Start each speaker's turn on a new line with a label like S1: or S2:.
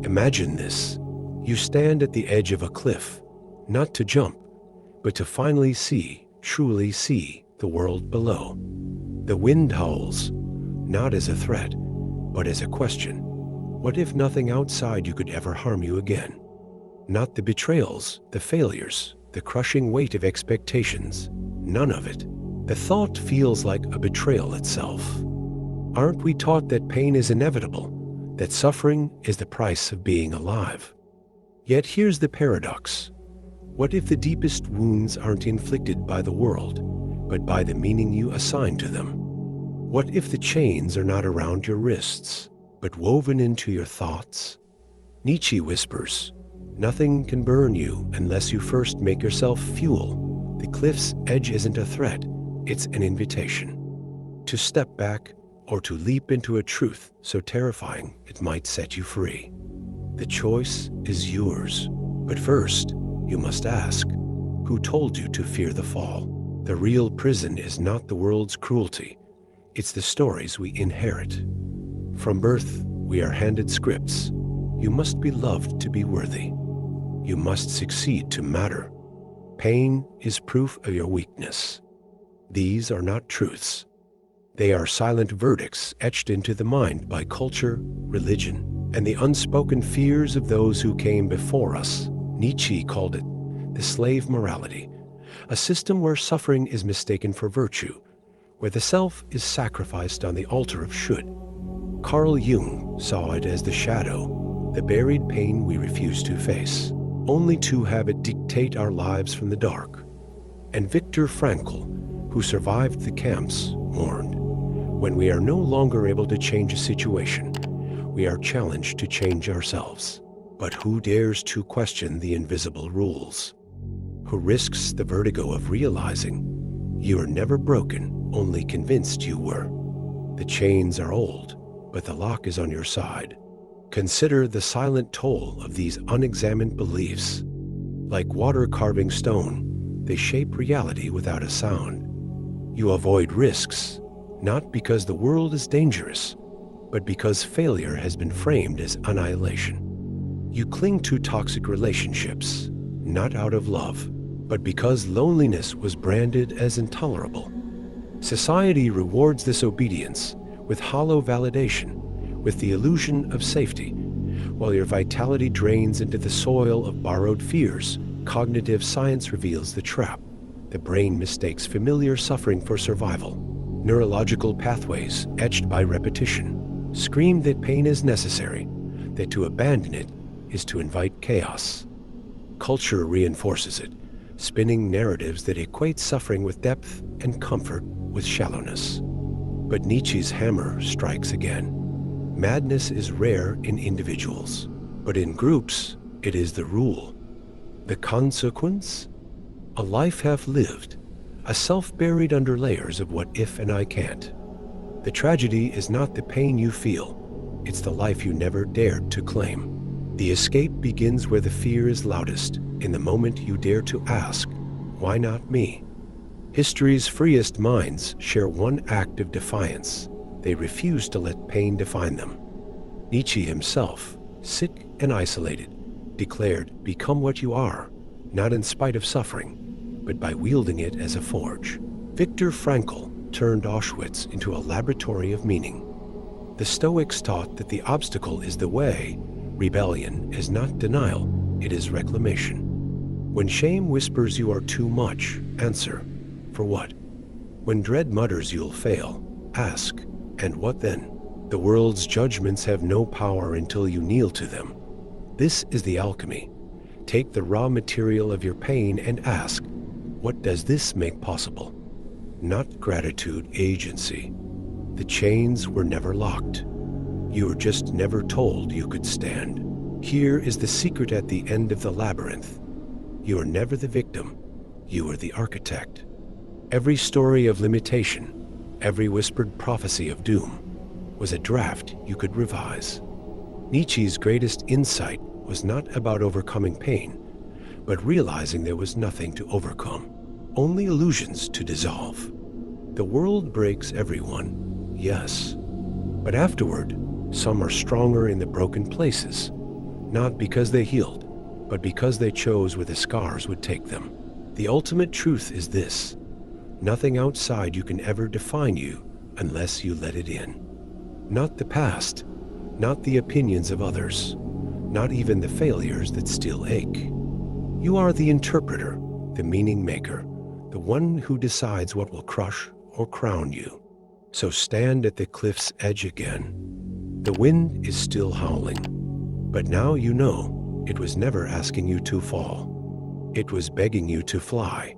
S1: Imagine this. You stand at the edge of a cliff, not to jump, but to finally see, truly see, the world below. The wind howls, not as a threat, but as a question. What if nothing outside you could ever harm you again? Not the betrayals, the failures, the crushing weight of expectations. None of it. The thought feels like a betrayal itself. Aren't we taught that pain is inevitable, that suffering is the price of being alive? Yet here's the paradox. What if the deepest wounds aren't inflicted by the world, but by the meaning you assign to them? What if the chains are not around your wrists, but woven into your thoughts? Nietzsche whispers, "Nothing can burn you unless you first make yourself fuel." The cliff's edge isn't a threat, it's an invitation. To step back or to leap into a truth so terrifying it might set you free. The choice is yours. But first, you must ask, who told you to fear the fall? The real prison is not the world's cruelty. It's the stories we inherit. From birth, we are handed scripts. You must be loved to be worthy. You must succeed to matter. Pain is proof of your weakness. These are not truths. They are silent verdicts etched into the mind by culture, religion, and the unspoken fears of those who came before us. Nietzsche called it the slave morality, a system where suffering is mistaken for virtue, where the self is sacrificed on the altar of should. Carl Jung saw it as the shadow, the buried pain we refuse to face, only to have it dictate our lives from the dark. And Viktor Frankl, who survived the camps, warned, when we are no longer able to change a situation, we are challenged to change ourselves. But who dares to question the invisible rules? Who risks the vertigo of realizing you are never broken, only convinced you were? The chains are old, but the lock is on your side. Consider the silent toll of these unexamined beliefs. Like water carving stone, they shape reality without a sound. You avoid risks, not because the world is dangerous, but because failure has been framed as annihilation. You cling to toxic relationships, not out of love, but because loneliness was branded as intolerable. Society rewards this obedience with hollow validation, with the illusion of safety. While your vitality drains into the soil of borrowed fears, cognitive science reveals the trap. The brain mistakes familiar suffering for survival. Neurological pathways, etched by repetition, scream that pain is necessary, that to abandon it is to invite chaos. Culture reinforces it, spinning narratives that equate suffering with depth and comfort with shallowness. But Nietzsche's hammer strikes again. Madness is rare in individuals, but in groups, it is the rule. The consequence? A life half lived, a self buried under layers of what if and I can't. The tragedy is not the pain you feel, it's the life you never dared to claim. The escape begins where the fear is loudest, in the moment you dare to ask, why not me? History's freest minds share one act of defiance. They refuse to let pain define them. Nietzsche himself, sick and isolated, declared, become what you are, not in spite of suffering, but by wielding it as a forge. Viktor Frankl turned Auschwitz into a laboratory of meaning. The Stoics taught that the obstacle is the way. Rebellion is not denial, it is reclamation. When shame whispers you are too much, answer, for what? When dread mutters you'll fail, ask, and what then? The world's judgments have no power until you kneel to them. This is the alchemy. Take the raw material of your pain and ask, what does this make possible? Not gratitude, agency. The chains were never locked. You were just never told you could stand. Here is the secret at the end of the labyrinth. You are never the victim. You are the architect. Every story of limitation, every whispered prophecy of doom, was a draft you could revise. Nietzsche's greatest insight was not about overcoming pain, but realizing there was nothing to overcome, only illusions to dissolve. The world breaks everyone, yes, but afterward, some are stronger in the broken places. Not because they healed, but because they chose where the scars would take them. The ultimate truth is this: nothing outside you can ever define you unless you let it in. Not the past, not the opinions of others, not even the failures that still ache. You are the interpreter, the meaning maker, the one who decides what will crush or crown you. So stand at the cliff's edge again. The wind is still howling, but now you know it was never asking you to fall. It was begging you to fly.